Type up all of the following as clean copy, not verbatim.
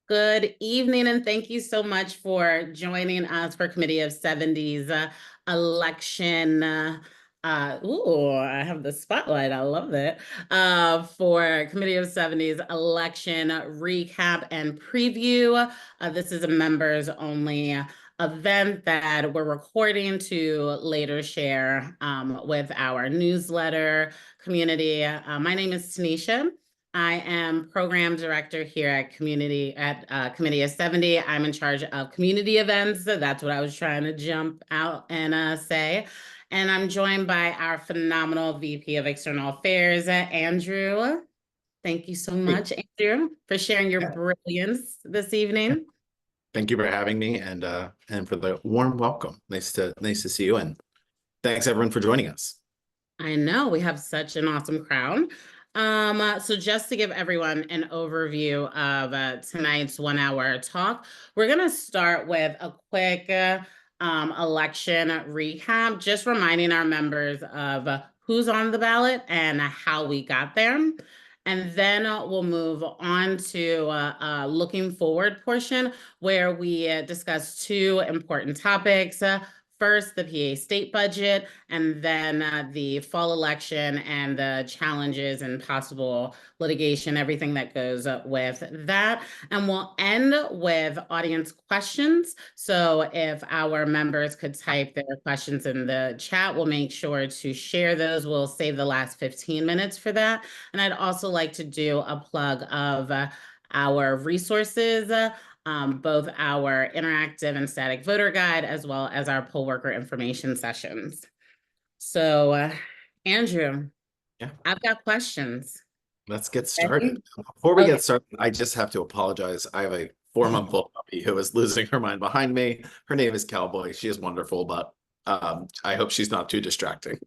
Good evening, and thank you so much for joining us for Committee of 70's election. I have the spotlight. I love that. For Committee of 70's election recap and preview. This is a members only event that we're recording to later share with our newsletter community. My name is Tanisha. I am program director here at Committee of 70. I'm in charge of community events. So that's what I was trying to jump out and say. And I'm joined by our phenomenal VP of External Affairs, Andrew. Thank you so much, Andrew, for sharing your brilliance this evening. Thank you for having me and for the warm welcome. Nice to see you, and thanks everyone for joining us. I know we have such an awesome crowd. So just to give everyone an overview of tonight's 1 hour talk, we're going to start with a quick election recap, just reminding our members of who's on the ballot and how we got there. And then we'll move on to looking forward portion where we discuss two important topics. First, the PA state budget, and then the fall election and the challenges and possible litigation, everything that goes with that. And we'll end with audience questions. So if our members could type their questions in the chat, we'll make sure to share those. We'll save the last 15 minutes for that. And I'd also like to do a plug of our resources, both our interactive and static voter guide, as well as our poll worker information sessions. So, Andrew, I've got questions. Let's get started. Before we get started, I just have to apologize. I have a 4-month-old puppy who is losing her mind behind me. Her name is Cowboy. She is wonderful, but I hope she's not too distracting.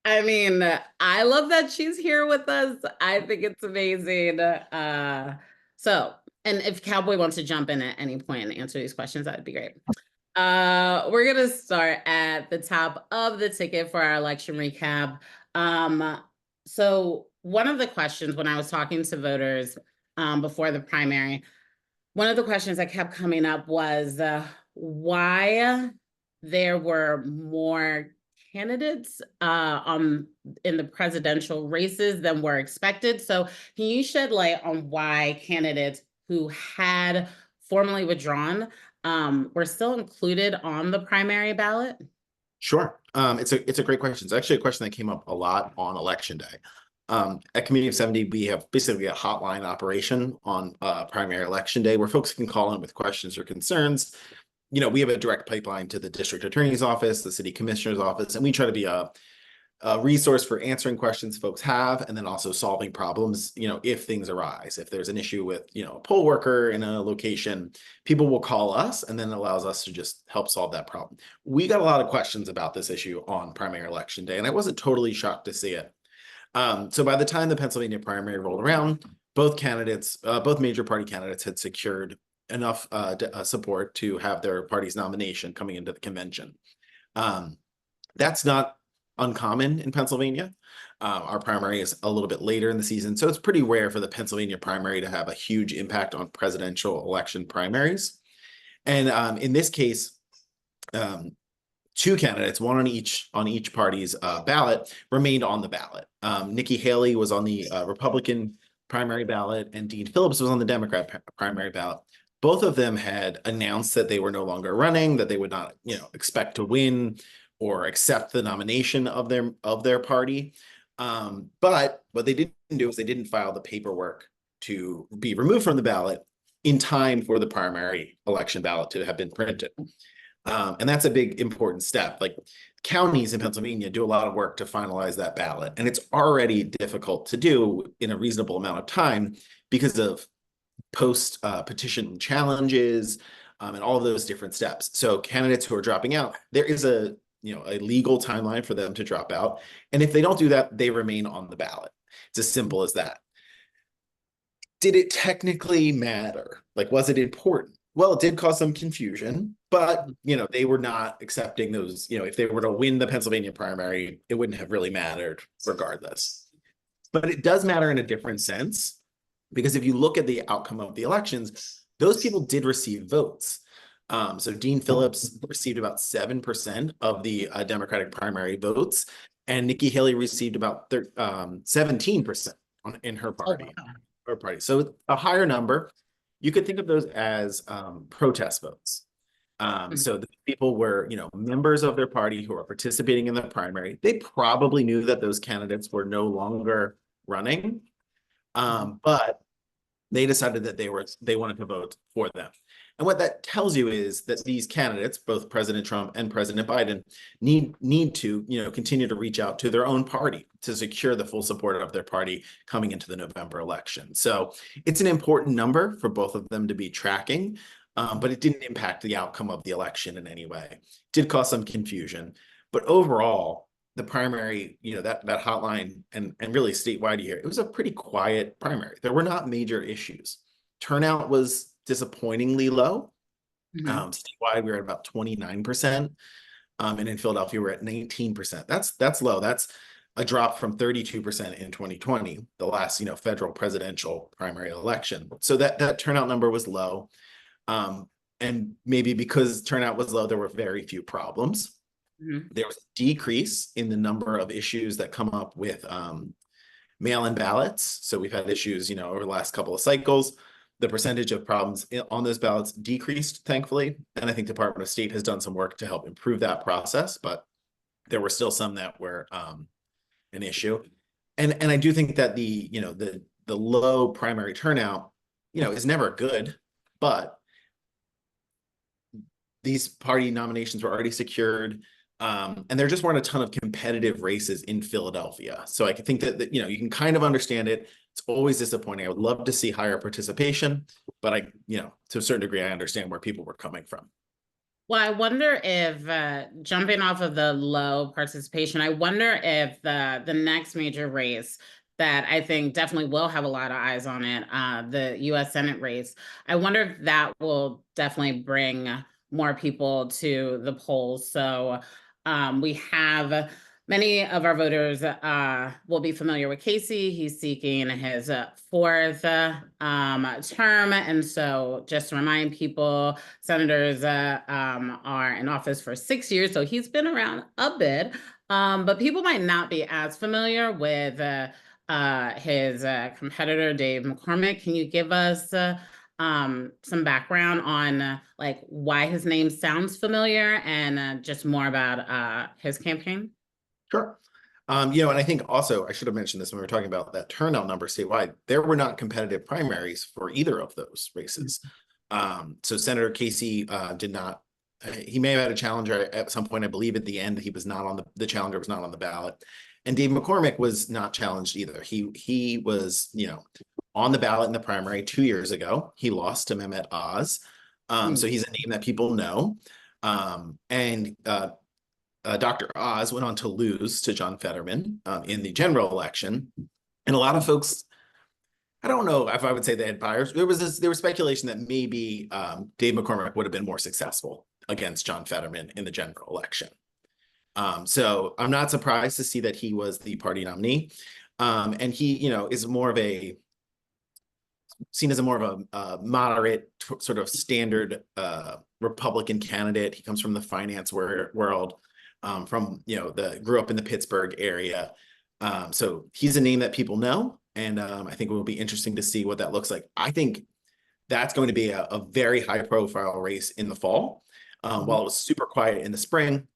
I mean, I love that she's here with us. I think it's amazing. And if Cowboy wants to jump in at any point and answer these questions, that would be great. We're going to start at the top of the ticket for our election recap. So one of the questions when I was talking to voters before the primary, one of the questions that kept coming up was why there were more candidates in the presidential races than were expected. So can you shed light on why candidates who had formally withdrawn were still included on the primary ballot? Sure. It's a great question. It's actually a question that came up a lot on election day. At Committee of 70, we have basically a hotline operation on primary election day where folks can call in with questions or concerns. You know, we have a direct pipeline to the district attorney's office, the city commissioner's office, and we try to be a resource for answering questions folks have, and then also solving problems, you know, if things arise. If there's an issue with, you know, a poll worker in a location, people will call us, and then it allows us to just help solve that problem. We got a lot of questions about this issue on primary election day, and I wasn't totally shocked to see it. So by the time the Pennsylvania primary rolled around, both candidates, both major party candidates had secured enough support to have their party's nomination coming into the convention. That's not uncommon in Pennsylvania. Our primary is a little bit later in the season, so it's pretty rare for the Pennsylvania primary to have a huge impact on presidential election primaries. And in this case, two candidates, one on each party's ballot, remained on the ballot. Nikki Haley was on the Republican primary ballot, and Dean Phillips was on the Democrat primary ballot. Both of them had announced that they were no longer running, that they would not, you know, expect to win or accept the nomination of their party. But what they didn't do is they didn't file the paperwork to be removed from the ballot in time for the primary election ballot to have been printed. And that's a big important step. Like, counties in Pennsylvania do a lot of work to finalize that ballot, and it's already difficult to do in a reasonable amount of time because of post petition challenges and all of those different steps. So candidates who are dropping out, there is a legal timeline for them to drop out, and if they don't do that, they remain on the ballot. It's as simple as that. Did it technically matter? Like, was it important? Well, it did cause some confusion, but, you know, they were not accepting those, you know, if they were to win the Pennsylvania primary, it wouldn't have really mattered regardless. But it does matter in a different sense. Because if you look at the outcome of the elections, those people did receive votes. So Dean Phillips received about 7% of the Democratic primary votes, and Nikki Haley received about 17% in her Oh, party. wow. Her party. So a higher number. You could think of those as protest votes. Mhm. So the people were, members of their party who are participating in the primary. They probably knew that those candidates were no longer running, Mhm. but they decided that they wanted to vote for them. And what that tells you is that these candidates, both President Trump and President Biden, need to, continue to reach out to their own party to secure the full support of their party coming into the November election. So it's an important number for both of them to be tracking, but it didn't impact the outcome of the election in any way. It did cause some confusion, but overall, the primary, that hotline and really statewide here, it was a pretty quiet primary. There were not major issues. Turnout was disappointingly low. Mhm. Statewide, we were at about 29%. And in Philadelphia, we're at 19%. That's low. That's a drop from 32% in 2020, the last, federal presidential primary election. So that turnout number was low. And maybe because turnout was low, there were very few problems. Mhm. There was a decrease in the number of issues that come up with mail-in ballots. So we've had issues, over the last couple of cycles. The percentage of problems on those ballots decreased, thankfully. And I think Department of State has done some work to help improve that process, but there were still some that were an issue. And I do think that the low primary turnout, is never good, but these party nominations were already secured. And there just weren't a ton of competitive races in Philadelphia. So I think that, you can kind of understand it. It's always disappointing. I would love to see higher participation, but to a certain degree, I understand where people were coming from. Well, I wonder if jumping off of the low participation, I wonder if the next major race that I think definitely will have a lot of eyes on it, the U.S. Senate race, I wonder if that will definitely bring more people to the polls. So we have many of our voters will be familiar with Casey. He's seeking his fourth term. And so just to remind people, senators are in office for 6 years. So he's been around a bit. But people might not be as familiar with his competitor, Dave McCormick. Can you give us some background on like why his name sounds familiar and just more about his campaign? Sure. And I think also I should have mentioned this when we were talking about that turnout number statewide. There were not competitive primaries for either of those races. So Senator Casey did not. He may have had a challenger at some point. I believe at the end he was not on the challenger was not on the ballot, and Dave McCormick was not challenged either. He was on the ballot in the primary 2 years ago. He lost to Mehmet Oz, so he's a name that people know, and Dr. Oz went on to lose to John Fetterman in the general election. And a lot of folks, I don't know if I would say they had bias. There was speculation that maybe Dave McCormick would have been more successful against John Fetterman in the general election. So I'm not surprised to see that he was the party nominee. And he, is more of seen as more of a moderate sort of standard Republican candidate. He comes from the finance world, grew up in the Pittsburgh area. So he's a name that people know. And I think it will be interesting to see what that looks like. I think that's going to be a very high profile race in the fall. While it was super quiet in the spring,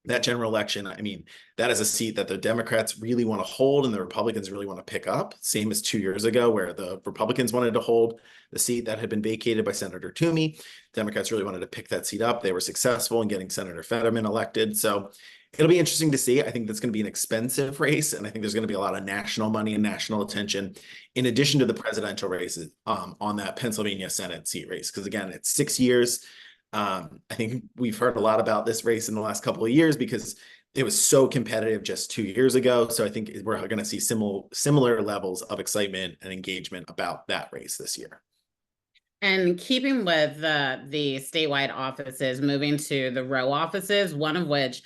that general election, I mean, that is a seat that the Democrats really want to hold and the Republicans really want to pick up. Same as 2 years ago, where the Republicans wanted to hold the seat that had been vacated by Senator Toomey. Democrats really wanted to pick that seat up. They were successful in getting Senator Fetterman elected. So it'll be interesting to see. I think that's going to be an expensive race, and I think there's going to be a lot of national money and national attention, in addition to the presidential races on that Pennsylvania Senate seat race. Because again, it's 6 years. I think we've heard a lot about this race in the last couple of years because it was so competitive just 2 years ago. So I think we're going to see similar levels of excitement and engagement about that race this year. And keeping with the statewide offices, moving to the row offices, one of which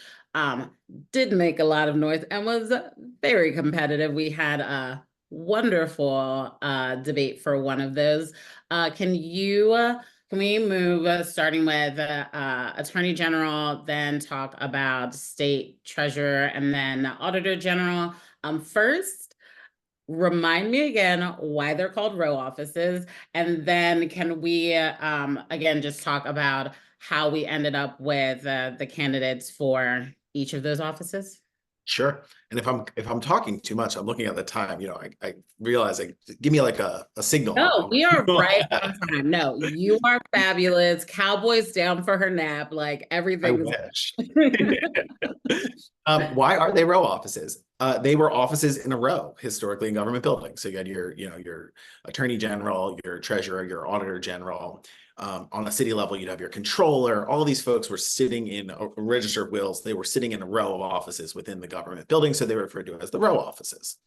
did make a lot of noise and was very competitive. We had wonderful debate for one of those. Can we move starting with Attorney General, then talk about State Treasurer, and then Auditor General? First, remind me again why they're called row offices, and then can we again just talk about how we ended up with the candidates for each of those offices? Sure. And if I'm talking too much, I'm looking at the time. I realize give me like a signal. No, we are right on time. No, you are fabulous. Cowboys down for her nap. Like I everything is. wish. Why are they row offices? They were offices in a row historically in government buildings. So you had your attorney general, your treasurer, your auditor general. On a city level, you'd have your controller. All these folks were sitting in a register of wills. They were sitting in a row of offices within the government building. So they were referred to as the row offices.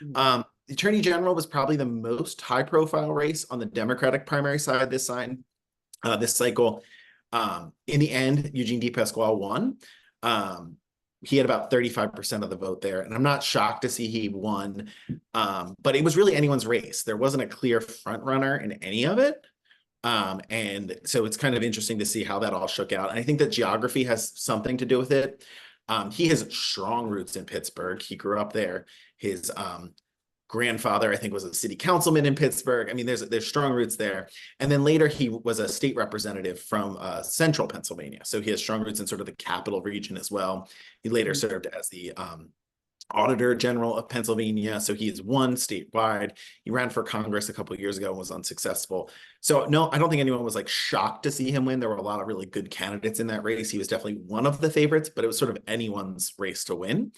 The attorney general was probably the most high profile race on the Democratic primary side this cycle. In the end, Eugene D. Pasquale won. He had about 35% of the vote there, and I'm not shocked to see he won. But it was really anyone's race. There wasn't a clear front runner in any of it. And so it's kind of interesting to see how that all shook out. And I think that geography has something to do with it. He has strong roots in Pittsburgh. He grew up there. His grandfather, I think, was a city councilman in Pittsburgh. I mean, there's strong roots there. And then later he was a state representative from central Pennsylvania. So he has strong roots in sort of the capital region as well. He later served as the Auditor General of Pennsylvania. So he has won statewide. He ran for Congress a couple of years ago and was unsuccessful. So no, I don't think anyone was like shocked to see him win. There were a lot of really good candidates in that race. He was definitely one of the favorites, but it was sort of anyone's race to win.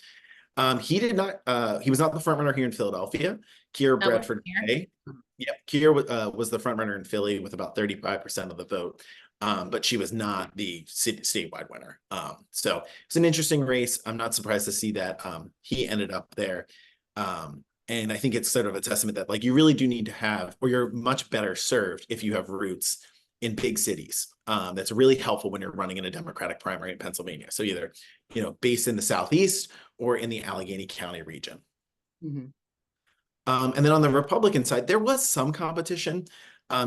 He was not the front runner here in Philadelphia. Keir Bradford Gay. Yeah, Keir was the front runner in Philly with about 35% of the vote. But she was not the statewide winner. So it's an interesting race. I'm not surprised to see that he ended up there. And I think it's sort of a testament that like you really do need to have, or you're much better served if you have roots in big cities. That's really helpful when you're running in a Democratic primary in Pennsylvania. So either, based in the Southeast or in the Allegheny County region. And then on the Republican side, there was some competition.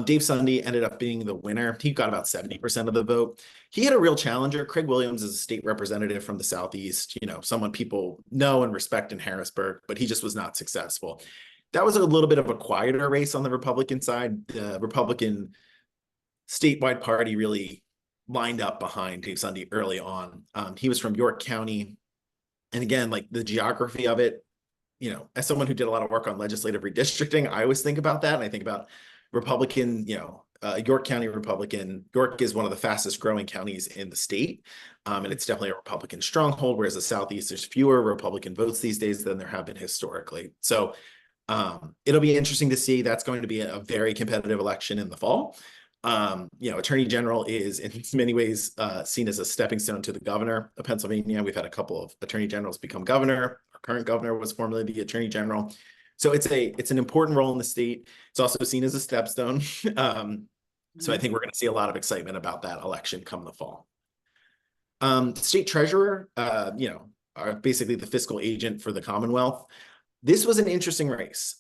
Dave Sunday ended up being the winner. He got about 70% of the vote. He had a real challenger. Craig Williams is a state representative from the Southeast, someone people know and respect in Harrisburg, but he just was not successful. That was a little bit of a quieter race on the Republican side. The Republican statewide party really lined up behind Dave Sunday early on. He was from York County. And again, like the geography of it, as someone who did a lot of work on legislative redistricting, I always think about that. And I think about Republican, York County Republican. York is one of the fastest growing counties in the state. And it's definitely a Republican stronghold, whereas the Southeast, there's fewer Republican votes these days than there have been historically. So it'll be interesting to see. That's going to be a very competitive election in the fall. Attorney General is in many ways seen as a stepping stone to the governor of Pennsylvania. We've had a couple of attorney generals become governor. Our current governor was formerly the attorney general. So it's an important role in the state. It's also seen as a stepstone. So I think we're going to see a lot of excitement about that election come the fall. State treasurer, are basically the fiscal agent for the Commonwealth. This was an interesting race.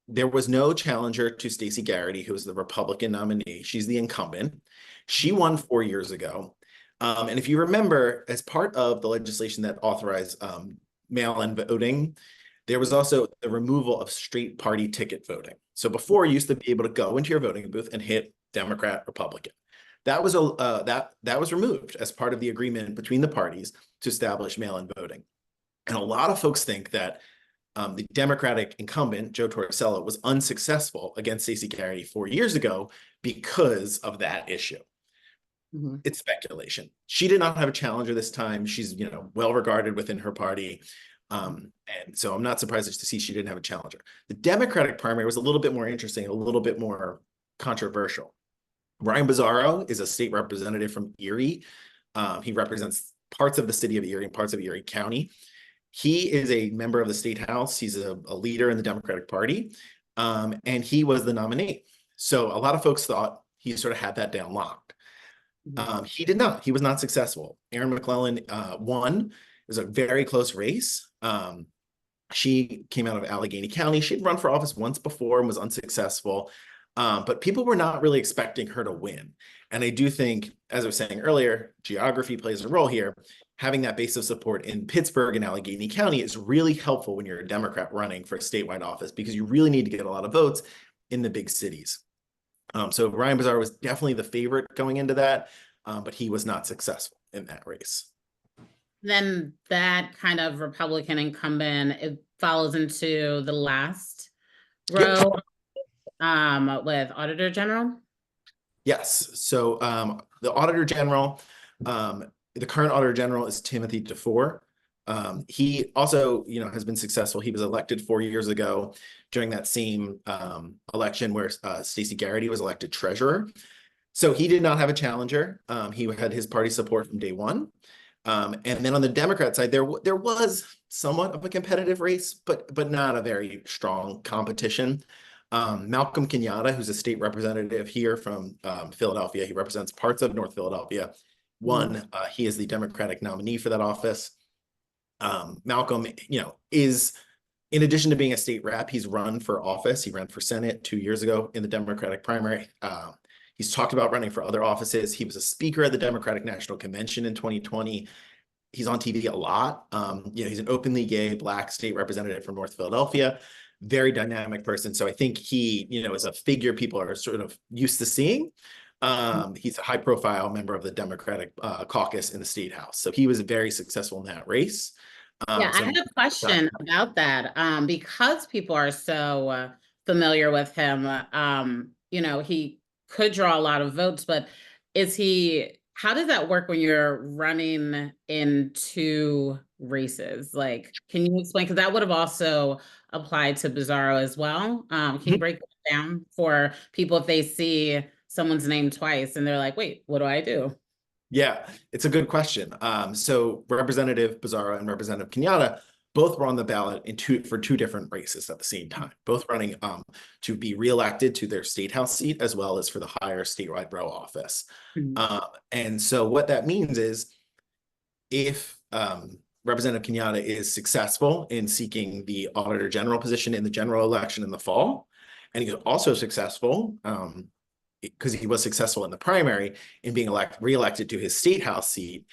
There was no challenger to Stacey Garrity, who was the Republican nominee. She's the incumbent. She won 4 years ago. And if you remember, as part of the legislation that authorized mail-in voting, there was also the removal of straight party ticket voting. So before, you used to be able to go into your voting booth and hit Democrat, Republican. That was that was removed as part of the agreement between the parties to establish mail-in voting. And a lot of folks think that the Democratic incumbent, Joe Torricello, was unsuccessful against Stacey Garrity 4 years ago because of that issue. It's speculation. She did not have a challenger this time. She's, well regarded within her party. And so I'm not surprised to see she didn't have a challenger. The Democratic primary was a little bit more interesting, a little bit more controversial. Ryan Bizzarro is a state representative from Erie. He represents parts of the city of Erie and parts of Erie County. He is a member of the state house. He's a leader in the Democratic Party, and he was the nominee. So a lot of folks thought he sort of had that down locked. He did not. He was not successful. Aaron McClellan won. It was a very close race. She came out of Allegheny County. She'd run for office once before and was unsuccessful. But people were not really expecting her to win. And I do think, as I was saying earlier, geography plays a role here. Having that base of support in Pittsburgh and Allegheny County is really helpful when you're a Democrat running for a statewide office, because you really need to get a lot of votes in the big cities. So Ryan Bazzaro was definitely the favorite going into that, but he was not successful in that race. Then that kind of Republican incumbent, it follows into the last Yep. row, with Auditor General. Yes. So the Auditor General, the current Auditor General is Timothy DeFore. He also, has been successful. He was elected 4 years ago during that same election where Stacey Garrity was elected treasurer. So he did not have a challenger. He had his party support from day one. And then on the Democrat side, there was somewhat of a competitive race, but not a very strong competition. Malcolm Kenyatta, who's a state representative here from Philadelphia, he represents parts of North Philadelphia, won. He is the Democratic nominee for that office. Malcolm, is, in addition to being a state rep, he's run for office. He ran for Senate 2 years ago in the Democratic primary. He's talked about running for other offices. He was a speaker at the Democratic National Convention in 2020. He's on TV a lot. He's an openly gay Black state representative from North Philadelphia, very dynamic person. So I think he, is a figure people are sort of used to seeing. He's a high profile member of the Democratic caucus in the state house. So he was very successful in that race. Yeah, I had a question about that. Because people are so familiar with him, he could draw a lot of votes, but how does that work when you're running in two races? Like, can you explain? Because that would have also applied to Bazzaro as well. Can you break it down for people if they see someone's name twice and they're like, wait, what do I do? Yeah, it's a good question. So Representative Bazzaro and Representative Kenyatta both were on the ballot for two different races at the same time, both running to be reelected to their state house seat as well as for the higher statewide row office. And so what that means is if Representative Kenyatta is successful in seeking the Auditor General position in the general election in the fall, and he's also successful because he was successful in the primary in being reelected to his state house seat,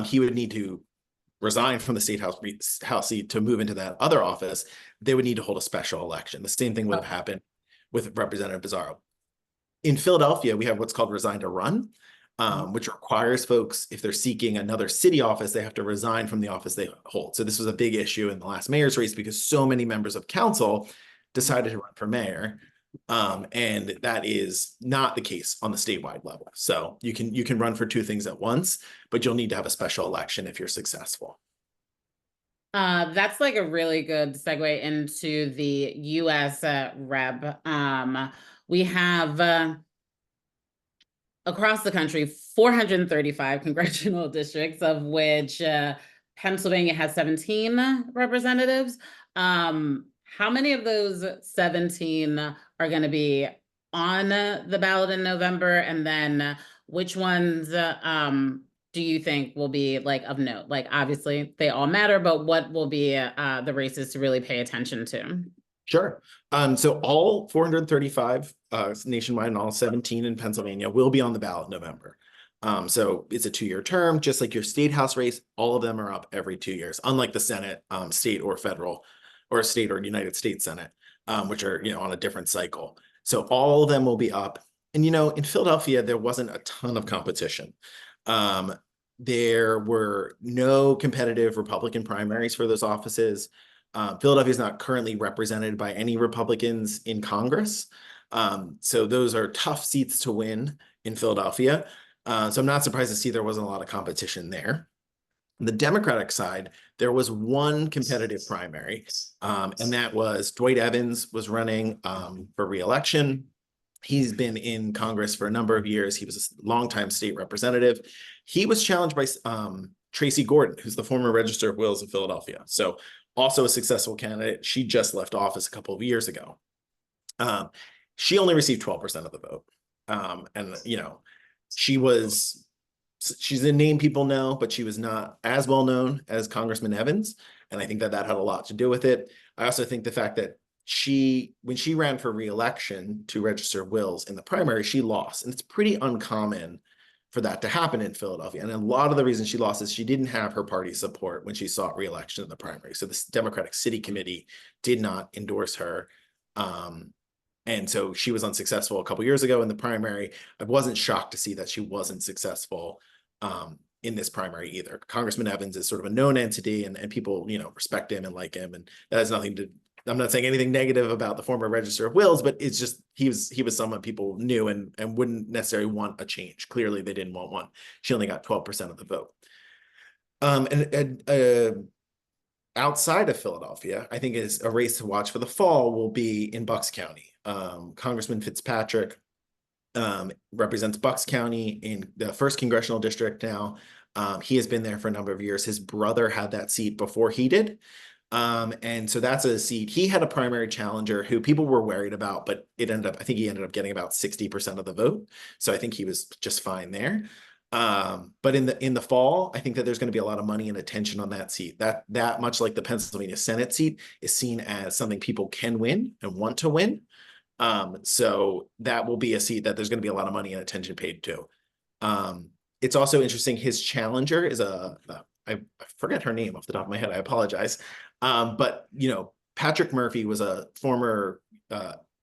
he would need to resign from the state house seat to move into that other office. They would need to hold a special election. The same thing would have happened with Representative Bazzaro. In Philadelphia, we have what's called resign to run, which requires folks, if they're seeking another city office, they have to resign from the office they hold. So this was a big issue in the last mayor's race because so many members of council decided to run for mayor. And that is not the case on the statewide level. So you can run for two things at once, but you'll need to have a special election if you're successful. That's like a really good segue into the US rep. We have across the country 435 congressional districts, of which Pennsylvania has 17 representatives. How many of those 17 are going to be on the ballot in November? And then which ones do you think will be like of note? Like, obviously they all matter, but what will be the races to really pay attention to? Sure. So all 435 nationwide and all 17 in Pennsylvania will be on the ballot in November. So it's a 2-year term, just like your state house race. All of them are up every 2 years, unlike the Senate, state or federal, or state or United States Senate, which are, on a different cycle. So all of them will be up. And, in Philadelphia, there wasn't a ton of competition. There were no competitive Republican primaries for those offices. Philadelphia is not currently represented by any Republicans in Congress. So those are tough seats to win in Philadelphia. So I'm not surprised to see there wasn't a lot of competition there. On the Democratic side, there was one competitive primary, and that was Dwight Evans was running for re-election. He's been in Congress for a number of years. He was a longtime state representative. He was challenged by Tracy Gordon, who's the former Register of Wills of Philadelphia. So also a successful candidate. She just left office a couple of years ago. She only received 12% of the vote. And, she's a name people know, but she was not as well known as Congressman Evans. And I think that that had a lot to do with it. I also think the fact that when she ran for reelection to register wills in the primary, she lost. And it's pretty uncommon for that to happen in Philadelphia. And a lot of the reason she lost is she didn't have her party support when she sought reelection in the primary. So the Democratic City Committee did not endorse her. And so she was unsuccessful a couple years ago in the primary. I wasn't shocked to see that she wasn't successful in this primary either. Congressman Evans is sort of a known entity, and people, respect him and like him. And that has nothing to, I'm not saying anything negative about the former Register of Wills, but it's just he was someone people knew and wouldn't necessarily want a change. Clearly, they didn't want one. She only got 12% of the vote. Outside of Philadelphia, I think is a race to watch for the fall will be in Bucks County. Congressman Fitzpatrick represents Bucks County in the 1st congressional district now. He has been there for a number of years. His brother had that seat before he did. And so that's a seat. He had a primary challenger who people were worried about, but I think he ended up getting about 60% of the vote. So I think he was just fine there. But in the fall, I think that there's going to be a lot of money and attention on that seat. That much like the Pennsylvania Senate seat is seen as something people can win and want to win. So that will be a seat that there's going to be a lot of money and attention paid to. It's also interesting. His challenger is I forget her name off the top of my head. I apologize. But Patrick Murphy was a former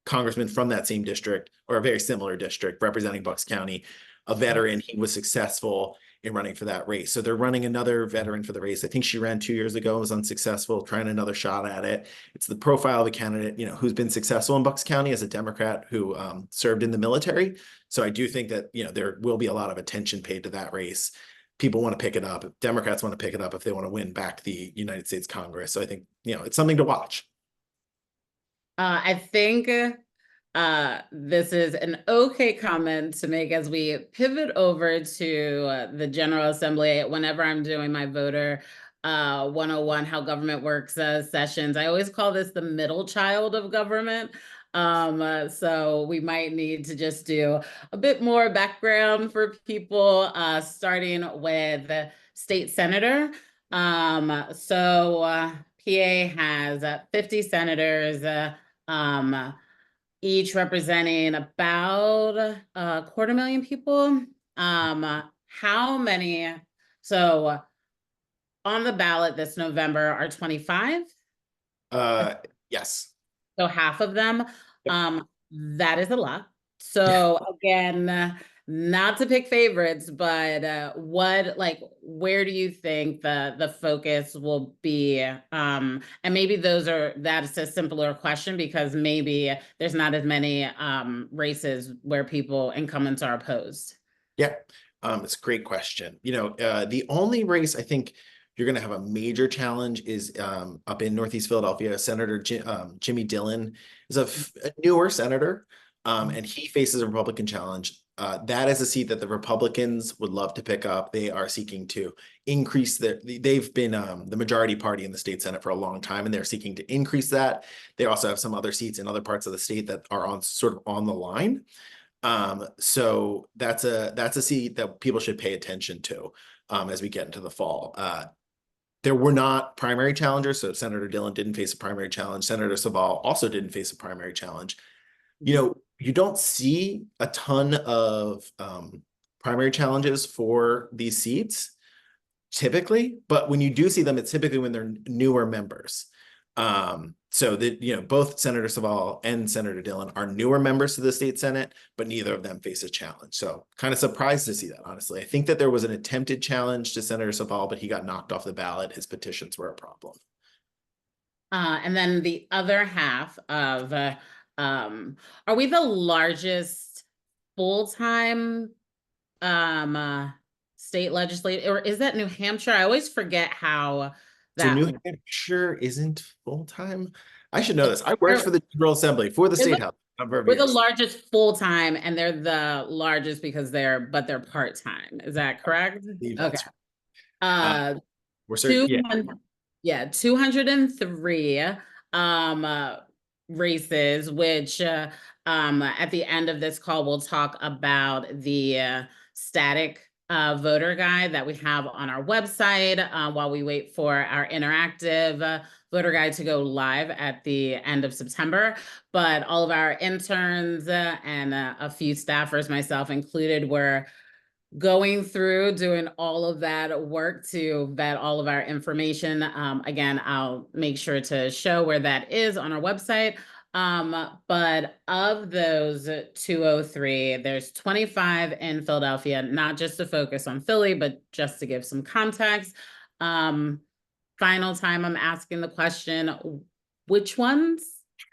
congressman from that same district, or a very similar district, representing Bucks County, a veteran. He was successful in running for that race. So they're running another veteran for the race. I think she ran 2 years ago and was unsuccessful, trying another shot at it. It's the profile of a candidate, who's been successful in Bucks County as a Democrat who served in the military. So I do think that, there will be a lot of attention paid to that race. People want to pick it up. Democrats want to pick it up if they want to win back the United States Congress. So I think, it's something to watch. I think this is an okay comment to make as we pivot over to the General Assembly. Whenever I'm doing my voter 101 how government works sessions, I always call this the middle child of government. So we might need to just do a bit more background for people, starting with state senator. PA has 50 senators, each representing about 250,000 people. How many? So on the ballot this November are 25. Yes. So half of them. Yep. That is a lot. So again, not to pick favorites, but where do you think the focus will be? And maybe that's a simpler question because maybe there's not as many races where incumbents are opposed. Yeah, it's a great question. The only race I think you're going to have a major challenge is up in Northeast Philadelphia. Senator Jimmy Dillon is a newer senator, and he faces a Republican challenge. That is a seat that the Republicans would love to pick up. They are seeking to increase they've been the majority party in the state Senate for a long time, and they're seeking to increase that. They also have some other seats in other parts of the state that are on the line. So that's a seat that people should pay attention to as we get into the fall. There were not primary challengers, so Senator Dillon didn't face a primary challenge. Senator Saval also didn't face a primary challenge. You don't see a ton of primary challenges for these seats typically, but when you do see them, it's typically when they're newer members. So that, both Senator Saval and Senator Dillon are newer members to the state Senate, but neither of them face a challenge. So kind of surprised to see that, honestly. I think that there was an attempted challenge to Senator Saval, but he got knocked off the ballot. His petitions were a problem. And then the other half of, are we the largest full-time state legislature, or is that New Hampshire? I always forget how So that. New Hampshire isn't full-time. I should know this. I worked for the General Assembly for the state house. We're the largest full-time, and they're the largest because they're part-time. Is that correct? Okay. We're certain. 203 races, which at the end of this call, we'll talk about the static voter guide that we have on our website while we wait for our interactive voter guide to go live at the end of September. But all of our interns and a few staffers, myself included, were going through doing all of that work to vet all of our information. Again, I'll make sure to show where that is on our website. But of those 203, there's 25 in Philadelphia, not just to focus on Philly, but just to give some context. Final time I'm asking the question, which ones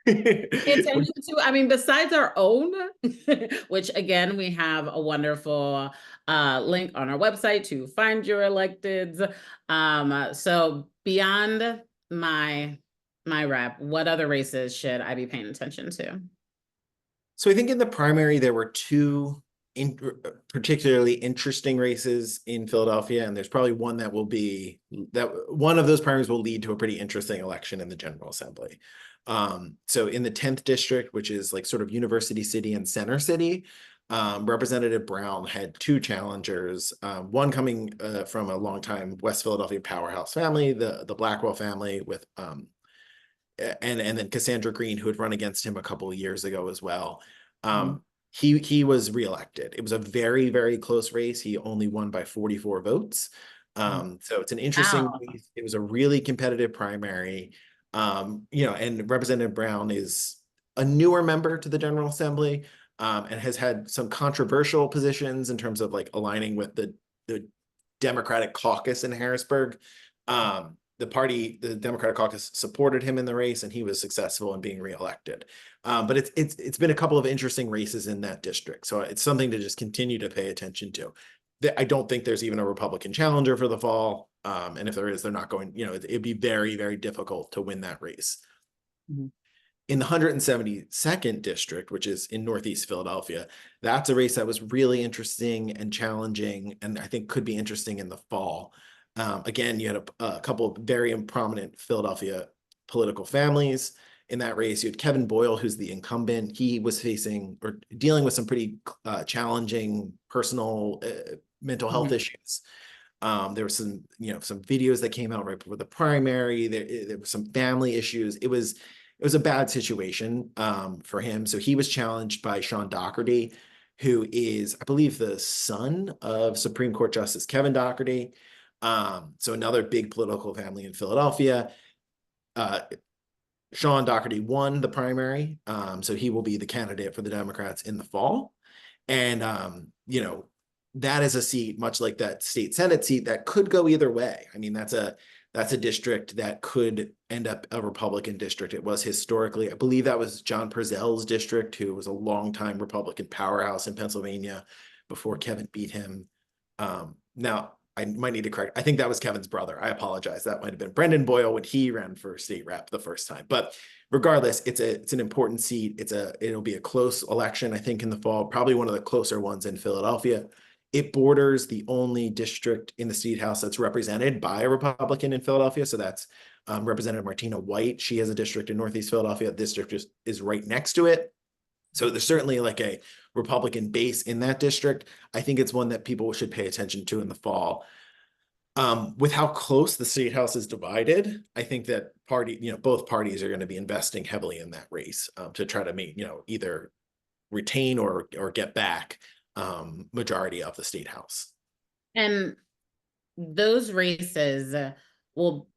pay attention to? I mean, besides our own, which again, we have a wonderful link on our website to find your electeds. So beyond my rep, what other races should I be paying attention to? So I think in the primary, there were two particularly interesting races in Philadelphia, and there's probably one that will be that one of those primaries will lead to a pretty interesting election in the General Assembly. So in the 10th district, which is like sort of University City and Center City, Representative Brown had two challengers, one coming from a longtime West Philadelphia powerhouse family, the Blackwell family, with and then Cassandra Green, who had run against him a couple of years ago as well. He was reelected. It was a very, very close race. He only won by 44 votes. So it's an interesting Wow. race. It was a really competitive primary. And Representative Brown is a newer member to the General Assembly, and has had some controversial positions in terms of like aligning with the Democratic caucus in Harrisburg. The Democratic caucus supported him in the race, and he was successful in being reelected. But it's been a couple of interesting races in that district, so it's something to just continue to pay attention to. I don't think there's even a Republican challenger for the fall, and if there is, they're not going. It'd be very, very difficult to win that race. In the 172nd district, which is in Northeast Philadelphia, that's a race that was really interesting and challenging, and I think could be interesting in the fall. Again, you had a couple of very prominent Philadelphia political families in that race. You had Kevin Boyle, who's the incumbent. He was facing or dealing with some pretty challenging personal mental health issues. There were some videos that came out right before the primary. There were some family issues. It was a bad situation for him. So he was challenged by Sean Doherty, who is, I believe, the son of Supreme Court Justice Kevin Doherty. So another big political family in Philadelphia. Sean Doherty won the primary, so he will be the candidate for the Democrats in the fall. And that is a seat, much like that state Senate seat, that could go either way. I mean, that's a district that could end up a Republican district. It was historically, I believe that was John Purcell's district, who was a longtime Republican powerhouse in Pennsylvania before Kevin beat him. Now, I might need to correct. I think that was Kevin's brother. I apologize. That might have been Brendan Boyle when he ran for state rep the first time. But regardless, it's an important seat. It'll be a close election, I think, in the fall, probably one of the closer ones in Philadelphia. It borders the only district in the state house that's represented by a Republican in Philadelphia. So that's Representative Martina White. She has a district in Northeast Philadelphia. This district is right next to it. So there's certainly like a Republican base in that district. I think it's one that people should pay attention to in the fall. With how close the state house is divided, I think that both parties are going to be investing heavily in that race to try to make, either retain or get back majority of the state house. And those races will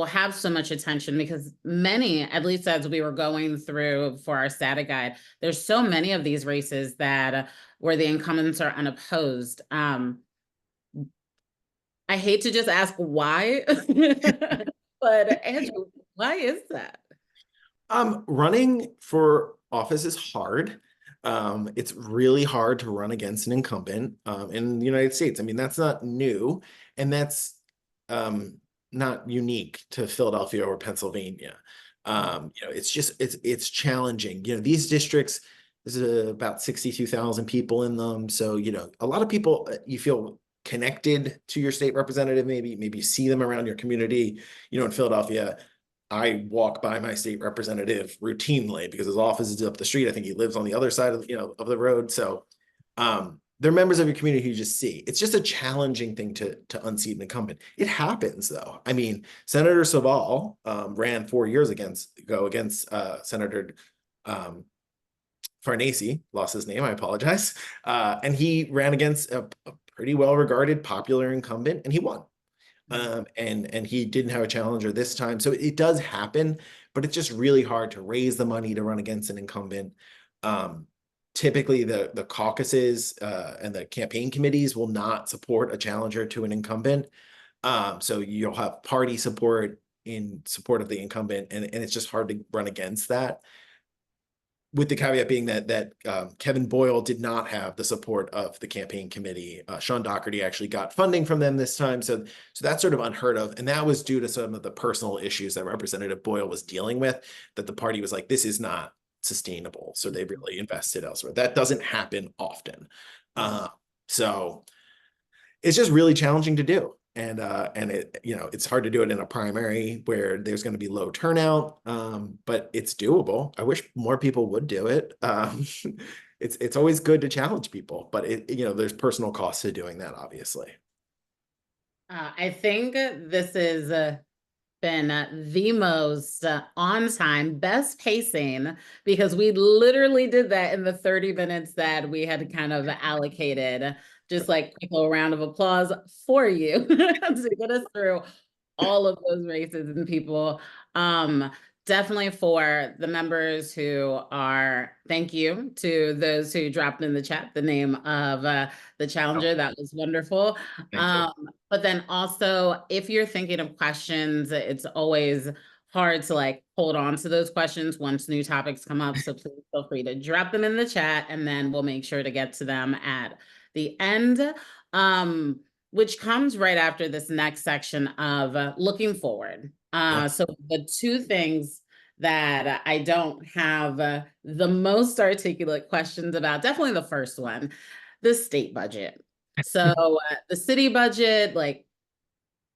have so much attention because many, at least as we were going through for our static guide, there's so many of these races that where the incumbents are unopposed. I hate to just ask why, but Andrew, why is that? Running for office is hard. It's really hard to run against an incumbent in the United States. I mean, that's not new, and that's not unique to Philadelphia or Pennsylvania. It's challenging. These districts, there's about 62,000 people in them. So, a lot of people, you feel connected to your state representative, maybe you see them around your community. In Philadelphia, I walk by my state representative routinely because his office is up the street. I think he lives on the other side of the road. So they're members of your community who you just see. It's just a challenging thing to unseat an incumbent. It happens though. I mean, Senator Saval ran 4 years ago against Senator Farnese, lost his name, I apologize. And he ran against a pretty well-regarded, popular incumbent, and he won. And he didn't have a challenger this time. So it does happen, but it's just really hard to raise the money to run against an incumbent. Typically the caucuses and the campaign committees will not support a challenger to an incumbent. So you'll have party support in support of the incumbent, and it's just hard to run against that. With the caveat being that Kevin Boyle did not have the support of the campaign committee. Sean Doherty actually got funding from them this time. So that's sort of unheard of. And that was due to some of the personal issues that Representative Boyle was dealing with, that the party was like, this is not sustainable. So they really invested elsewhere. That doesn't happen often. So it's just really challenging to do. And it, it's hard to do it in a primary where there's going to be low turnout, but it's doable. I wish more people would do it. It's always good to challenge people, but there's personal costs to doing that, obviously. I think this is been the most on time, best pacing, because we literally did that in the 30 minutes that we had kind of allocated. Just like quick little round of applause for you to get us through all of those races and people. Definitely for the members who are, thank you to those who dropped in the chat the name of the challenger. That was wonderful. Thank you. But then also, if you're thinking of questions, it's always hard to like hold on to those questions once new topics come up. So please feel free to drop them in the chat, and then we'll make sure to get to them at the end. Which comes right after this next section of looking forward. So the two things that I don't have the most articulate questions about, definitely the first one, the state budget. So the city budget, like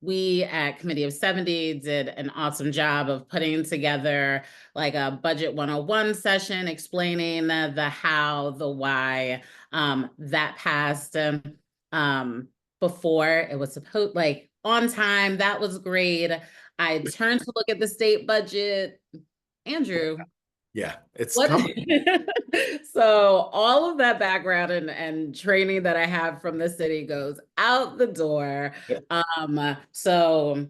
we at Committee of 70 did an awesome job of putting together like a budget 101 session explaining the how, the why, that passed before it was supposed, like on time. That was great. I turned to look at the state budget. Andrew. Yeah, it's coming. So all of that background and training that I have from the city goes out the door. So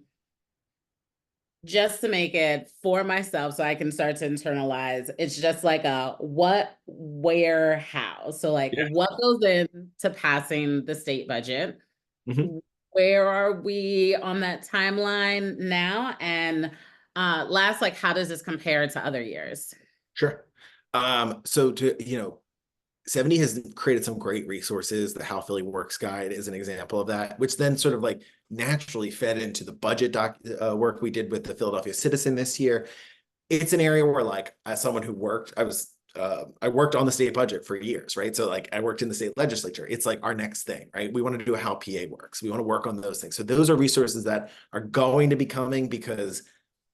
just to make it for myself so I can start to internalize, it's just like a what, where, how. So like what goes into passing the state budget? Where are we on that timeline now? And last, like, how does this compare to other years? Sure. So 70 has created some great resources. The How Philly Works Guide is an example of that, which then sort of like naturally fed into the budget work we did with the Philadelphia Citizen this year. It's an area where, like, as someone who worked, I worked on the state budget for years, right? So like I worked in the state legislature. It's like our next thing, right? We want to do how PA works. We want to work on those things. So those are resources that are going to be coming because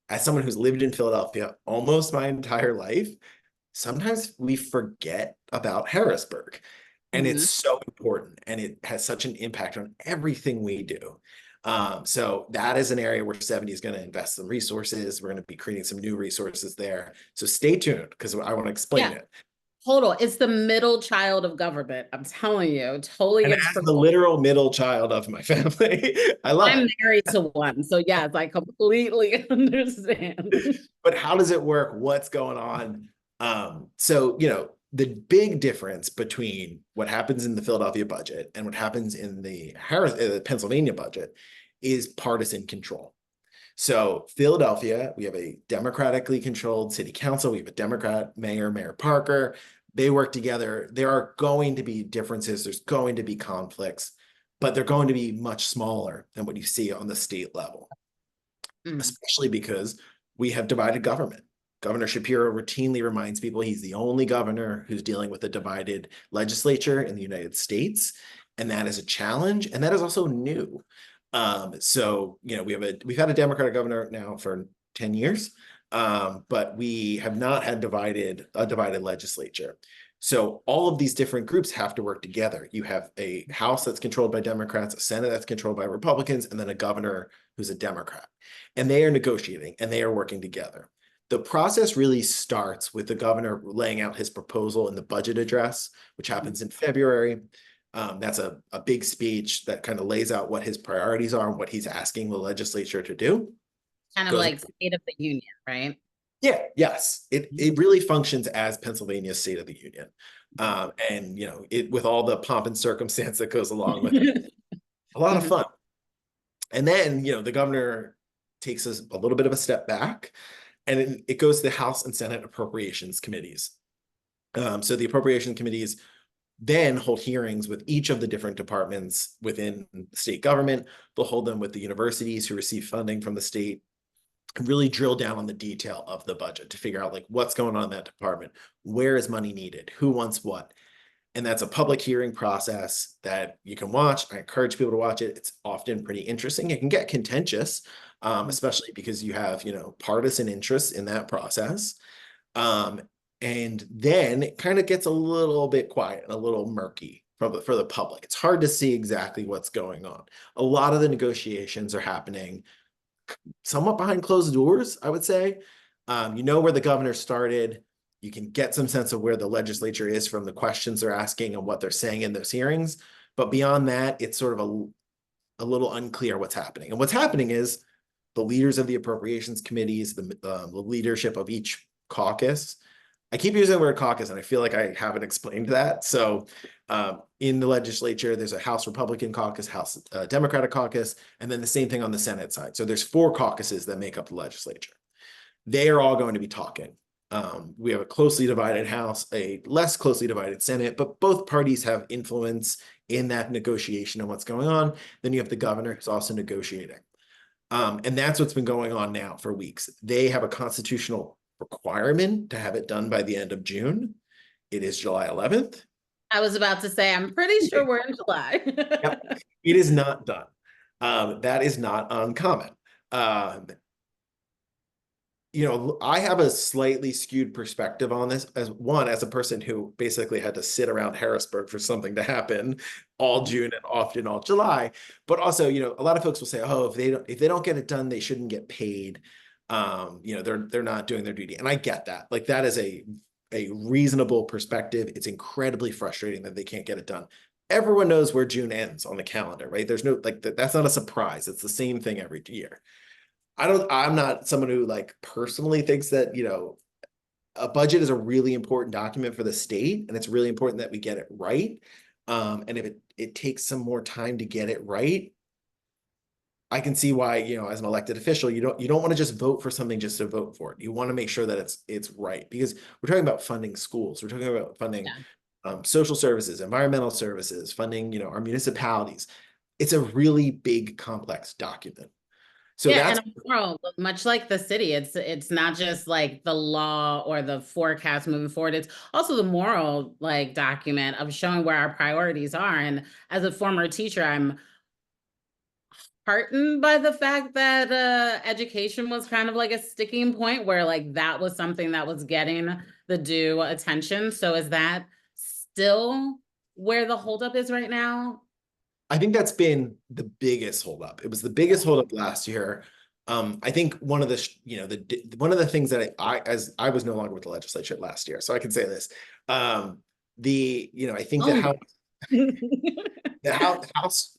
as someone who's lived in Philadelphia almost my entire life, sometimes we forget about Harrisburg. And it's so important, and it has such an impact on everything we do. So that is an area where 70 is going to invest some resources. We're going to be creating some new resources there. So stay tuned because I want to explain it. Total. It's the middle child of government. I'm telling you, totally. And as the literal middle child of my family, I'm married to one. So yes, I completely understand. But how does it work? What's going on? So, the big difference between what happens in the Philadelphia budget and what happens in the Pennsylvania budget is partisan control. So Philadelphia, we have a democratically controlled city council. We have a Democrat mayor, Mayor Parker. They work together. There are going to be differences. There's going to be conflicts, but they're going to be much smaller than what you see on the state level, especially because we have divided government. Governor Shapiro routinely reminds people he's the only governor who's dealing with a divided legislature in the United States. And that is a challenge. And that is also new. So, we've had a Democratic governor now for 10 years, but we have not had a divided legislature. So all of these different groups have to work together. You have a House that's controlled by Democrats, a Senate that's controlled by Republicans, and then a governor who's a Democrat. And they are negotiating and they are working together. The process really starts with the governor laying out his proposal in the budget address, which happens in February. That's a big speech that kind of lays out what his priorities are and what he's asking the legislature to do. Kind of Goes, like State of the Union, right? yeah, yes, it really functions as Pennsylvania's State of the Union, and it with all the pomp and circumstance that goes along with it, a lot of Mhm. fun. And then the governor takes us a little bit of a step back, and it goes to the House and Senate appropriations committees. So the appropriation committees then hold hearings with each of the different departments within the state government. They'll hold them with the universities who receive funding from the state, and really drill down on the detail of the budget to figure out like what's going on in that department, where is money needed, who wants what. And that's a public hearing process that you can watch. I encourage people to watch it. It's often pretty interesting. It can get contentious, especially because you have partisan interests in that process. Um, and then it kind of gets a little bit quiet and a little murky for the public. It's hard to see exactly what's going on. A lot of the negotiations are happening somewhat behind closed doors, I would say. You know where the governor started. You can get some sense of where the legislature is from the questions they're asking and what they're saying in those hearings. But beyond that, it's sort of a little unclear what's happening. And what's happening is the leaders of the appropriations committees, the leadership of each caucus. I keep using the word caucus, and I feel like I haven't explained that. So in the legislature, there's a House Republican caucus, House Democratic caucus, and then the same thing on the Senate side. So there's 4 caucuses that make up the legislature. They are all going to be talking. We have a closely divided House, a less closely divided Senate, but both parties have influence in that negotiation and what's going on. Then you have the governor who's also negotiating. And that's what's been going on now for weeks. They have a constitutional requirement to have it done by the end of June. It is July 11th. I was about to say, I'm pretty sure we're in July. Yep. It is not done. That is not uncommon. I have a slightly skewed perspective on this as a person who basically had to sit around Harrisburg for something to happen all June and often all July. But also, a lot of folks will say, oh, if they don't get it done, they shouldn't get paid. They're not doing their duty. And I get that. Like that is a reasonable perspective. It's incredibly frustrating that they can't get it done. Everyone knows where June ends on the calendar, right? There's no that's not a surprise. It's the same thing every year. I'm not someone who personally thinks that, a budget is a really important document for the state, and it's really important that we get it right. And if it takes some more time to get it right, I can see why, as an elected official, you don't want to just vote for something just to vote for it. You want to make sure that it's right, because we're talking about funding schools. We're talking about funding social services, environmental services, funding, our municipalities. It's a really big, complex document. So Yeah, that's and a moral, much like the city, it's not just like the law or the forecast moving forward. It's also the moral document of showing where our priorities are. And as a former teacher, I'm heartened by the fact that education was kind of like a sticking point where that was something that was getting the due attention. So is that still where the holdup is right now? I think that's been the biggest holdup. It was the biggest holdup last year. I think one of one of the things that as I was no longer with the legislature last year, so I can say this. I think that how the House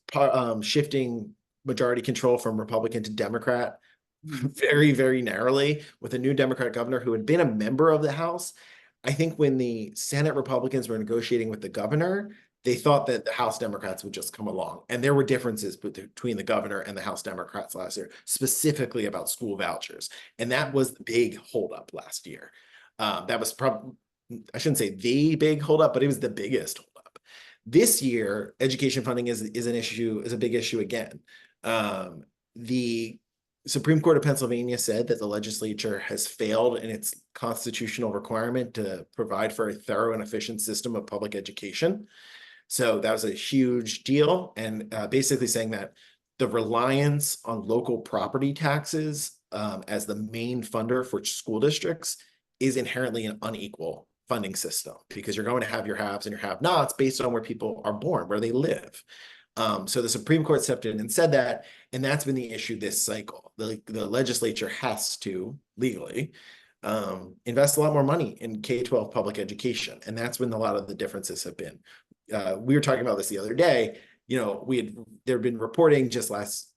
shifting majority control from Republican to Democrat very, very narrowly with a new Democrat governor who had been a member of the House. I think when the Senate Republicans were negotiating with the governor, they thought that the House Democrats would just come along. And there were differences between the governor and the House Democrats last year, specifically about school vouchers. And that was the big holdup last year. That was probably, I shouldn't say the big holdup, but it was the biggest holdup. This year, education funding is a big issue again. The Supreme Court of Pennsylvania said that the legislature has failed in its constitutional requirement to provide for a thorough and efficient system of public education. So that was a huge deal, and basically saying that the reliance on local property taxes as the main funder for school districts is inherently unequal funding system, because you're going to have your haves and your have-nots based on where people are born, where they live. So the Supreme Court stepped in and said that, and that's been the issue this cycle. The legislature has to legally invest a lot more money in K-12 public education, and that's when a lot of the differences have been. We were talking about this the other day. There'd been reporting just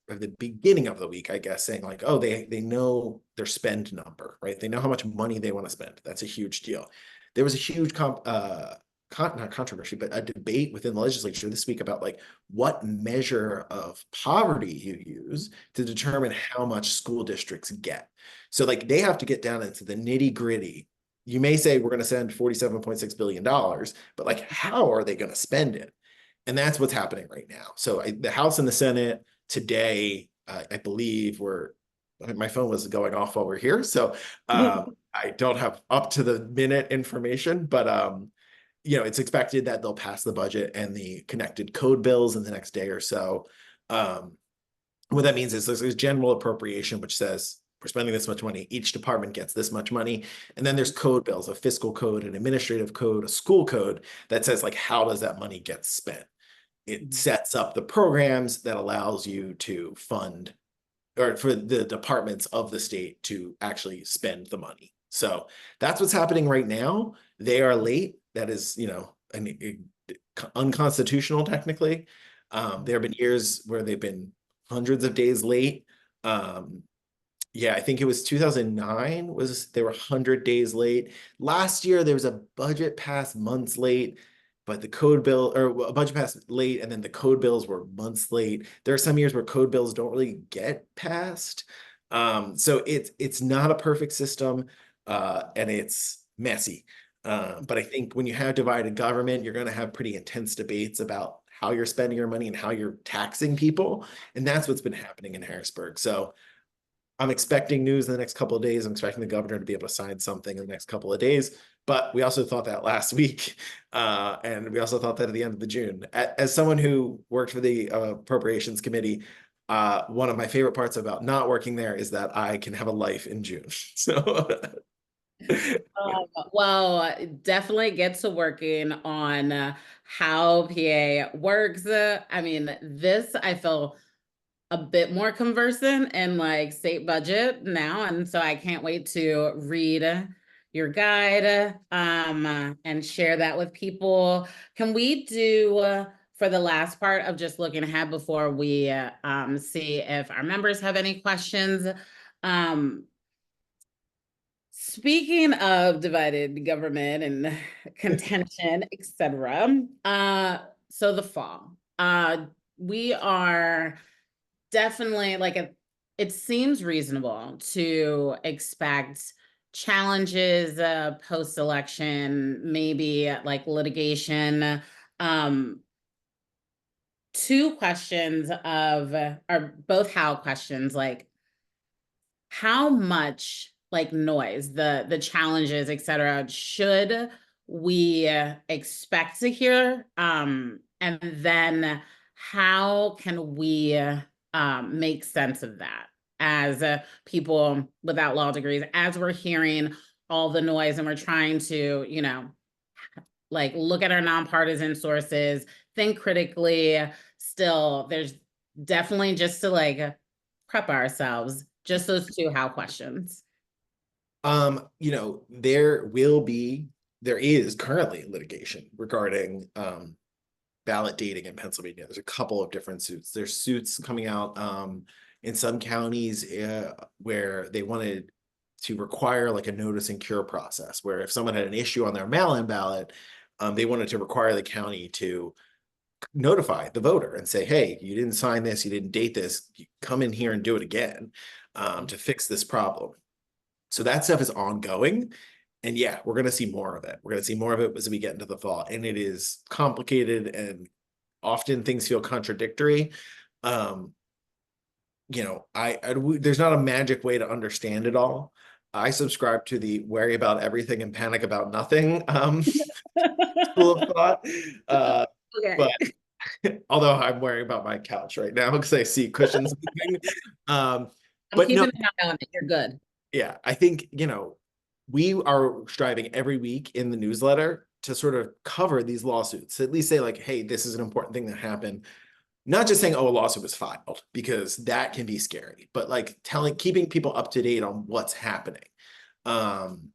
at the beginning of the week, I guess, saying like, oh, they know their spend number, right? They know how much money they want to spend. That's a huge deal. There was a huge not controversy, but a debate within the legislature this week about like what measure of poverty you use to determine how much school districts get. So like they have to get down into the nitty gritty. You may say we're going to send $47.6 billion, but like, how are they going to spend it? And that's what's happening right now. So the House and the Senate today, I believe my phone was going off while we're here. So I don't have up to the minute information, but it's expected that they'll pass the budget and the connected code bills in the next day or so. What that means is there's a general appropriation, which says we're spending this much money. Each department gets this much money. And then there's code bills, a fiscal code, an administrative code, a school code that says like, how does that money get spent? It sets up the programs that allows you to fund, or for the departments of the state to actually spend the money. So that's what's happening right now. They are late. That is, unconstitutional technically. There have been years where they've been hundreds of days late. I think it was 2009 they were 100 days late. Last year there was a budget passed months late, but the code bill, or a budget passed late, and then the code bills were months late. There are some years where code bills don't really get passed. So it's not a perfect system, and it's messy. But I think when you have divided government, you're going to have pretty intense debates about how you're spending your money and how you're taxing people. And that's what's been happening in Harrisburg. So I'm expecting news in the next couple of days. I'm expecting the governor to be able to sign something in the next couple of days. But we also thought that last week. And we also thought that at the end of the June. As someone who worked for the Appropriations Committee, one of my favorite parts about not working there is that I can have a life in June. So Well, definitely get to working on how PA works. I mean, this I feel a bit more conversant in like state budget now, and so I can't wait to read your guide and share that with people. Can we do for the last part of just looking ahead before we see if our members have any questions? Speaking of divided government and contention, etc. So the fall. We are definitely it seems reasonable to expect challenges post-election, maybe like litigation. Two questions are both how questions, like how much like noise, the challenges, etc., should we expect to hear? And then how can we make sense of that as people without law degrees, as we're hearing all the noise and we're trying to, like look at our nonpartisan sources, think critically. Still, there's definitely just to like prep ourselves, just those two how questions. There is currently litigation regarding ballot dating in Pennsylvania. There's a couple of different suits. There's suits coming out in some counties where they wanted to require like a notice and cure process, where if someone had an issue on their mail-in ballot, they wanted to require the county to notify the voter and say, hey, you didn't sign this, you didn't date this, you come in here and do it again to fix this problem. So that stuff is ongoing. And yeah, we're going to see more of it. We're going to see more of it as we get into the fall. And it is complicated and often things feel contradictory. There's not a magic way to understand it all. I subscribe to the worry about everything and panic about nothing school of thought. Okay. But although I'm worrying about my couch right now because I see cushions moving. I'm keeping an eye on it. You're good. Yeah, I think, we are striving every week in the newsletter to sort of cover these lawsuits, at least say like, hey, this is an important thing that happened. Not just saying, oh, a lawsuit was filed, because that can be scary, but like keeping people up to date on what's happening. Um,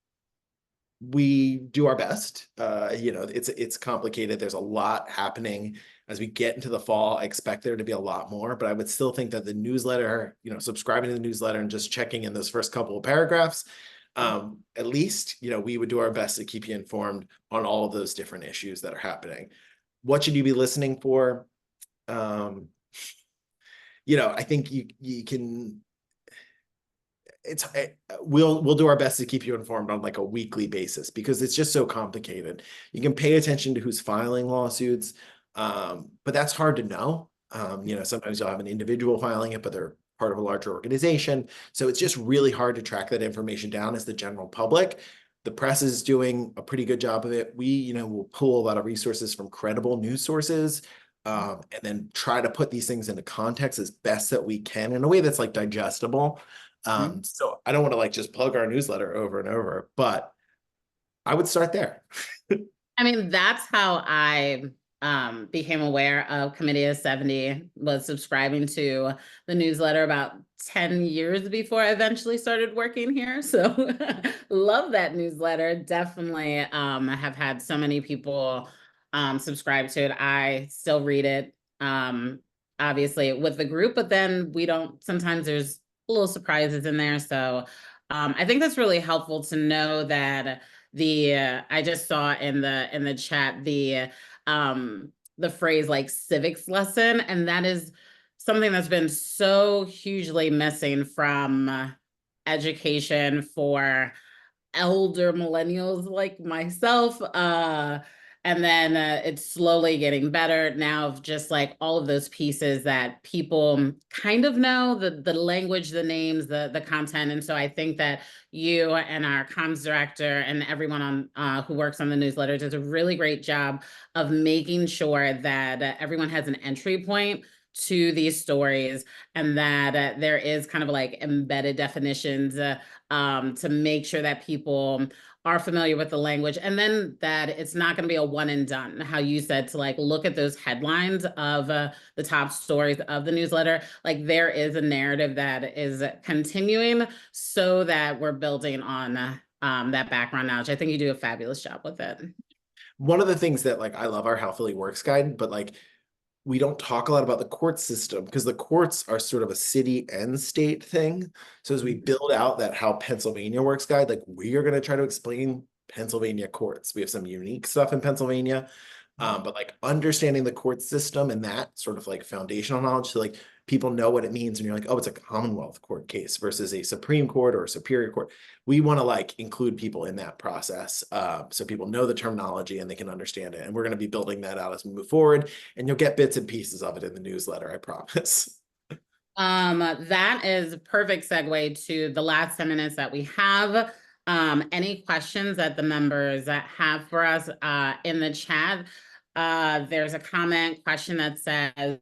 we do our best. It's complicated. There's a lot happening as we get into the fall. I expect there to be a lot more, but I would still think that the newsletter, subscribing to the newsletter and just checking in those first couple of paragraphs, at least, we would do our best to keep you informed on all of those different issues that are happening. What should you be listening for? I think you can, we'll do our best to keep you informed on like a weekly basis, because it's just so complicated. You can pay attention to who's filing lawsuits, but that's hard to know. Sometimes you'll have an individual filing it, but they're part of a larger organization. So it's just really hard to track that information down as the general public. The press is doing a pretty good job of it. We, will pull a lot of resources from credible news sources, and then try to put these things into context as best that we can in a way that's like digestible. So I don't want to like just plug our newsletter over and over, but I would start there. I mean, that's how I became aware of Committee of 70, was subscribing to the newsletter about 10 years before I eventually started working here. So love that newsletter. Definitely have had so many people subscribe to it. I still read it, obviously with the group, but then sometimes there's little surprises in there. So I think that's really helpful to know that I just saw in the chat the phrase like civics lesson, and that is something that's been so hugely missing from education for elder millennials like myself. And then it's slowly getting better now, of just like all of those pieces that people kind of know, the language, the names, the content. And so I think that you and our comms director and everyone on who works on the newsletter does a really great job of making sure that everyone has an entry point to these stories, and that there is kind of like embedded definitions to make sure that people are familiar with the language, and then that it's not going to be a one and done. How you said to like look at those headlines of the top stories of the newsletter, like there is a narrative that is continuing, so that we're building on that background knowledge. I think you do a fabulous job with it. One of the things that like I love our How Philly Works guide, but like we don't talk a lot about the court system, because the courts are sort of a city and state thing. So as we build out that How Pennsylvania Works guide, like we are going to try to explain Pennsylvania courts. We have some unique stuff in Pennsylvania, but like understanding the court system and that sort of like foundational knowledge, so like people know what it means, and you're like, oh, it's a Commonwealth court case versus a Supreme Court or a Superior Court. We want to like include people in that process, so people know the terminology and they can understand it. And we're going to be building that out as we move forward, and you'll get bits and pieces of it in the newsletter, I promise. That is a perfect segue to the last 10 minutes that we have. Any questions that the members have for us in the chat? There's a question that says,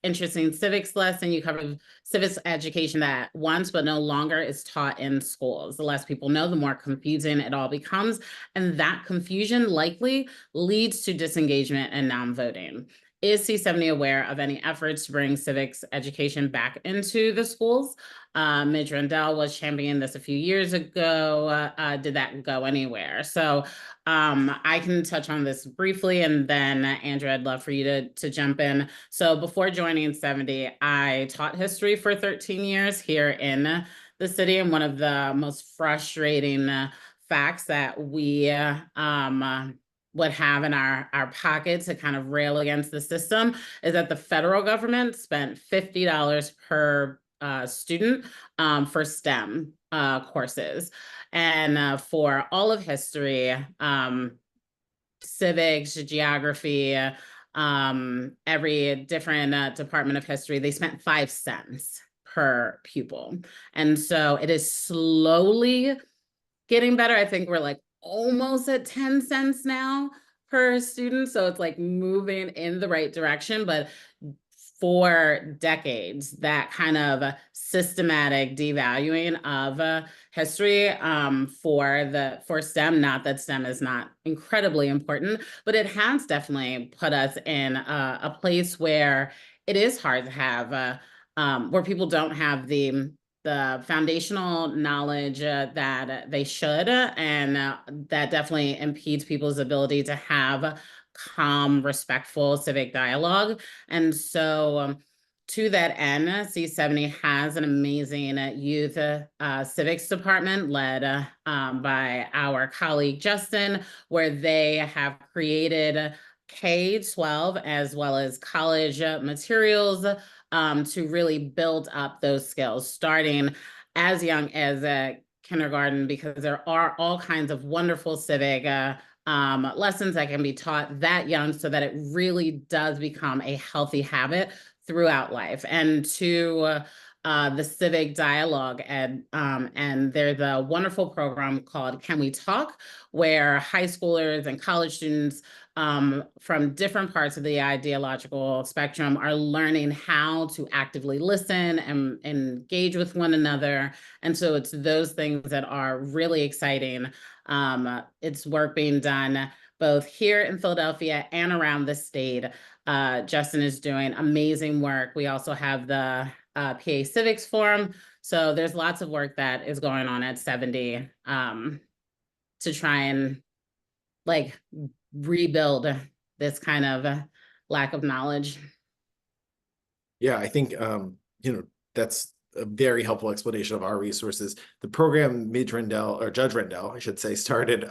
interesting civics lesson. You covered civics education that once but no longer is taught in schools. The less people know, the more confusing it all becomes. And that confusion likely leads to disengagement and non-voting. Is C70 aware of any efforts to bring civics education back into the schools? Midge Rendell was championing this a few years ago. Did that go anywhere? So I can touch on this briefly, and then Andrew, I'd love for you to jump in. So before joining 70, I taught history for 13 years here in the city, and one of the most frustrating facts that we would have in our pocket to kind of rail against the system is that the federal government spent $50 per student for STEM courses. And for all of history, civics, geography, every different department of history, they spent 5 cents per pupil. And so it is slowly getting better. I think we're like almost at 10 cents now per student. So it's like moving in the right direction. But for decades, that kind of systematic devaluing of history for STEM. Not that STEM is not incredibly important, but it has definitely put us in a place where it is hard to have where people don't have the foundational knowledge that they should, and that definitely impedes people's ability to have calm, respectful civic dialogue. And so, to that end, C70 has an amazing youth civics department led by our colleague Justin, where they have created K-12 as well as college materials to really build up those skills, starting as young as kindergarten, because there are all kinds of wonderful civic lessons that can be taught that young, so that it really does become a healthy habit throughout life. And to the civic dialogue, and there's a wonderful program called Can We Talk, where high schoolers and college students from different parts of the ideological spectrum are learning how to actively listen and engage with one another. And so it's those things that are really exciting. It's work being done both here in Philadelphia and around the state. Justin is doing amazing work. We also have the PA Civics Forum. So there's lots of work that is going on at 70 to try and like rebuild this kind of lack of knowledge. Yeah, I think that's a very helpful explanation of our resources. The program Midge Rendell, or Judge Rendell, I should say, started.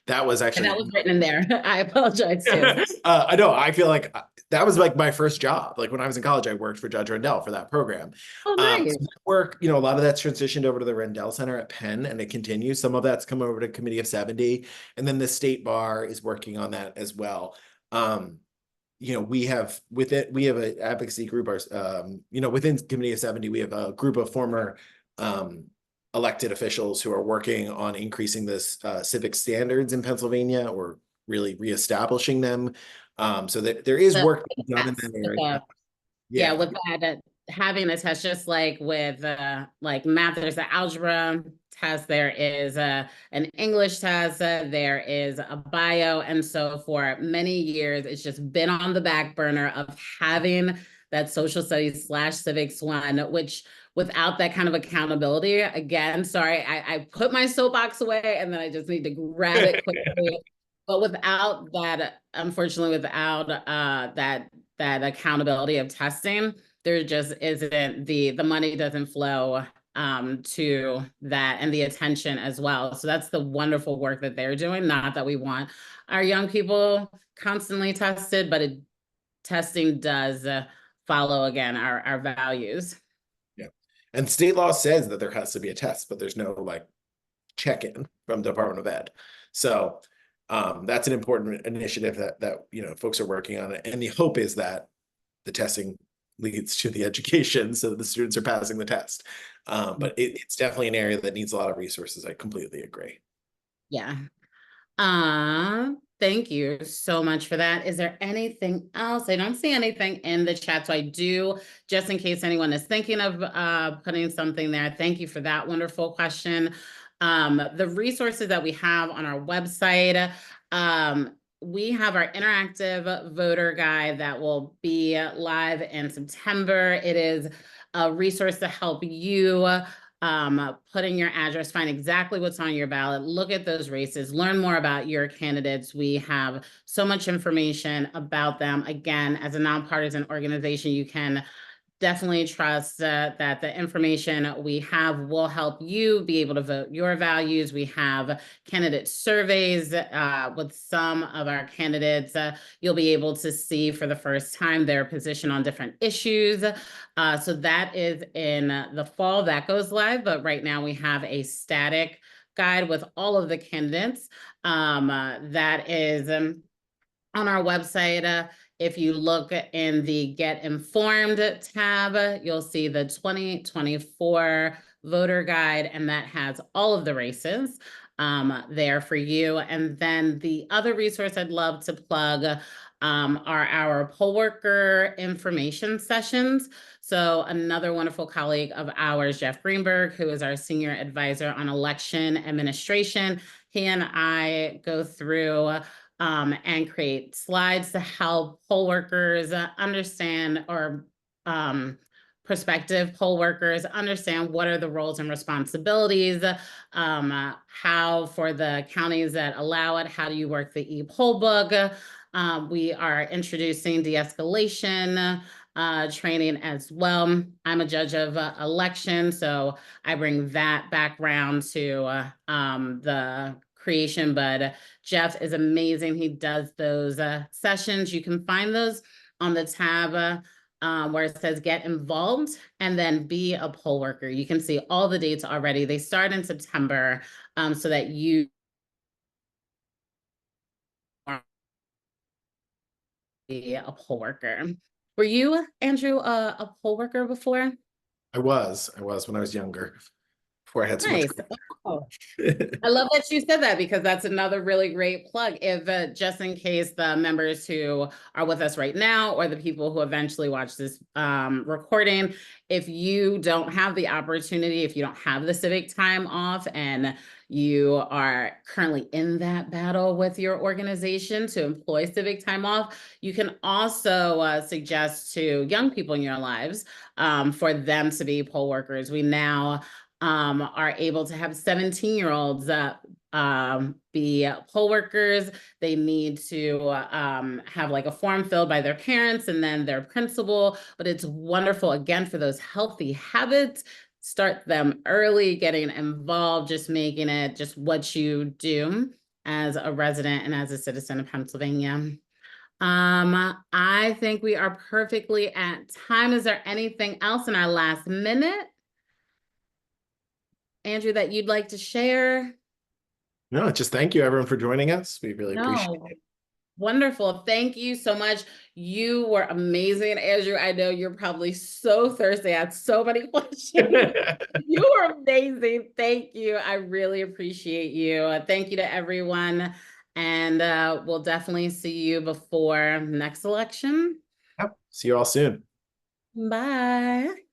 That was And actually that was written in there. I apologize too. I know. I feel like that was like my first job. Like when I was in college, I worked for Judge Rendell for that program. Oh, nice. So that work, a lot of that's transitioned over to the Rendell Center at Penn, and it continues. Some of that's come over to Committee of 70, and then the State Bar is working on that as well. We have an advocacy group. Within Committee of 70, we have a group of former elected officials who are working on increasing this civic standards in Pennsylvania, or really reestablishing them. So that there is work done in that area. Yeah, with that, having a test, just like with like math, there's an algebra test, there is an English test, there is a bio. And so for many years, it's just been on the back burner of having that social studies / civics one, which without that kind of accountability, again, sorry, I put my soapbox away and then I just need to grab it quickly. But without that, unfortunately, without that accountability of testing, there just isn't the money doesn't flow to that, and the attention as well. So that's the wonderful work that they're doing. Not that we want our young people constantly tested, but testing does follow, again, our values. Yeah. And state law says that there has to be a test, but there's no like check-in from the Department of Ed. So that's an important initiative that folks are working on. And the hope is that the testing leads to the education so that the students are passing the test. But it's definitely an area that needs a lot of resources. I completely agree. Yeah. Thank you so much for that. Is there anything else? I don't see anything in the chat, so I do, just in case anyone is thinking of putting something there. Thank you for that wonderful question. The resources that we have on our website, we have our interactive voter guide that will be live in September. It is a resource to help you put in your address, find exactly what's on your ballot, look at those races, learn more about your candidates. We have so much information about them. Again, as a nonpartisan organization, you can definitely trust that the information we have will help you be able to vote your values. We have candidate surveys with some of our candidates. You'll be able to see for the first time their position on different issues. So that is in the fall, that goes live. But right now we have a static guide with all of the candidates that is on our website. If you look in the Get Informed tab, you'll see the 2024 voter guide, and that has all of the races there for you. And then the other resource I'd love to plug are our poll worker information sessions. So another wonderful colleague of ours, Jeff Greenberg, who is our senior advisor on election administration, he and I go through and create slides to help poll workers understand, or prospective poll workers understand what are the roles and responsibilities, how for the counties that allow it, how do you work the e-poll book. We are introducing de-escalation training as well. I'm a judge of election, so I bring that background to the creation, but Jeff is amazing. He does those sessions. You can find those on the tab where it says get involved and then be a poll worker. You can see all the dates already. They start in September so that you are a poll worker. Were you, Andrew, a poll worker before? I was when I was younger, before I had so much. Nice. Oh, I love that you said that, because that's another really great plug. If just in case the members who are with us right now, or the people who eventually watch this recording, if you don't have the opportunity, if you don't have the civic time off, and you are currently in that battle with your organization to employ civic time off, you can also suggest to young people in your lives for them to be poll workers. We now are able to have 17-year-olds be poll workers. They need to have like a form filled by their parents and then their principal, but it's wonderful, again, for those healthy habits. Start them early, getting involved, just making it just what you do as a resident and as a citizen of Pennsylvania. I think we are perfectly at time. Is there anything else in our last minute, Andrew, that you'd like to share? No, just thank you everyone for joining us. We really appreciate No. it. Wonderful. Thank you so much. You were amazing, Andrew. I know you're probably so thirsty. I had so many questions. You were amazing. Thank you. I really appreciate you. Thank you to everyone. And we'll definitely see you before next election. Yep. See you all soon. Bye.